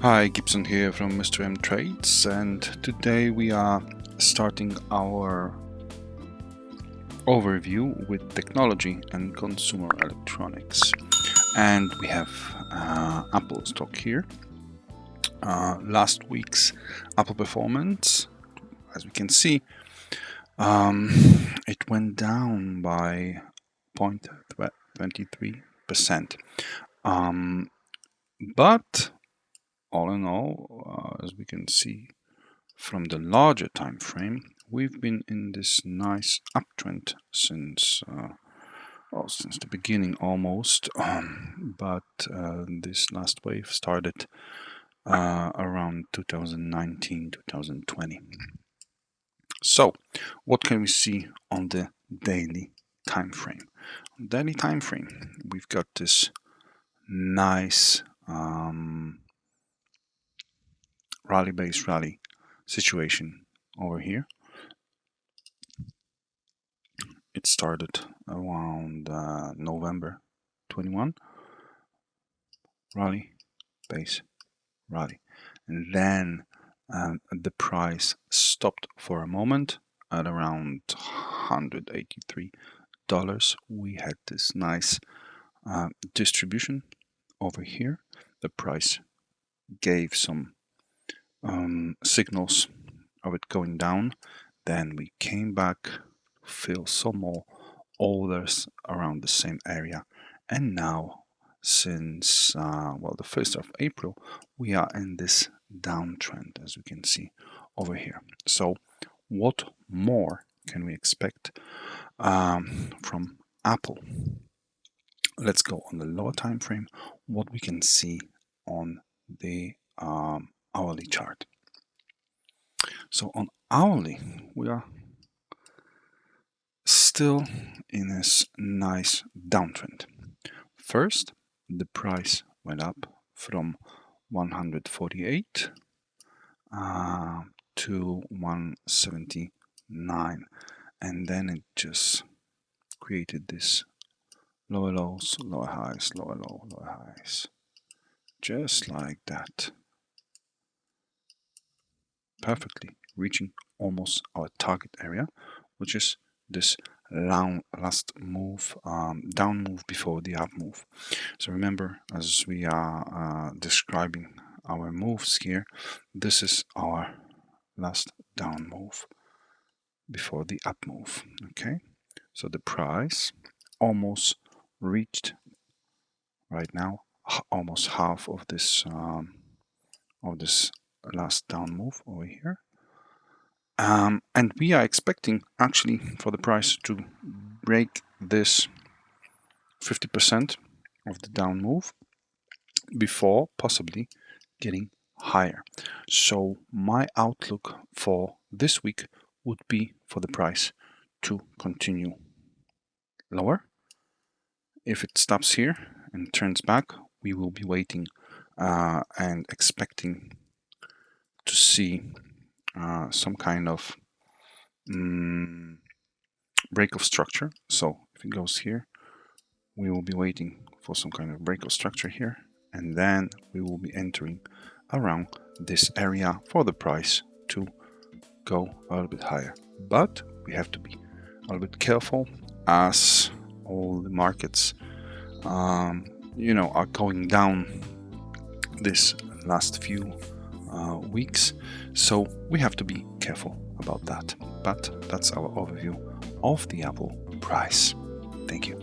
Hi, Gibson here from MrMTrades, and today we are starting our overview with technology and consumer electronics. And we have Apple stock here. Last week's Apple performance, as we can see, it went down by 0.23%. But all in all, as we can see from the larger time frame, we've been in this nice uptrend since the beginning almost, but this last wave started around 2019-2020. So what can we see on the daily time frame? On the daily time frame, we've got this nice rally-based rally situation over here. It started around November 21, rally, base, rally, and then the price stopped for a moment at around $183. We had this nice distribution over here. The price gave some signals of it going down. Then we came back, fill some more orders around the same area, and now since the 1st of April we are in this downtrend, as we can see over here. So what more can we expect from Apple? Let's go on the lower time frame, what we can see on the hourly chart. So on hourly, we are still in this nice downtrend. First, the price went up from 148 to 179, and then it just created this lower lows, lower highs, lower low, lower highs, just like that, perfectly reaching almost our target area, which is this last move, down move before the up move. So remember, as we are describing our moves here, this is our last down move before the up move. Okay, so the price almost reached right now almost half of this last down move over here, and we are expecting actually for the price to break this 50% of the down move before possibly getting higher. So my outlook for this week would be for the price to continue lower. If it stops here and turns back, we will be waiting and expecting to see some kind of break of structure. So if it goes here, we will be waiting for some kind of break of structure here, and then we will be entering around this area for the price to go a little bit higher. But we have to be a little bit careful, as all the markets are going down this last few weeks, so we have to be careful about that. But that's our overview of the Apple price. Thank you.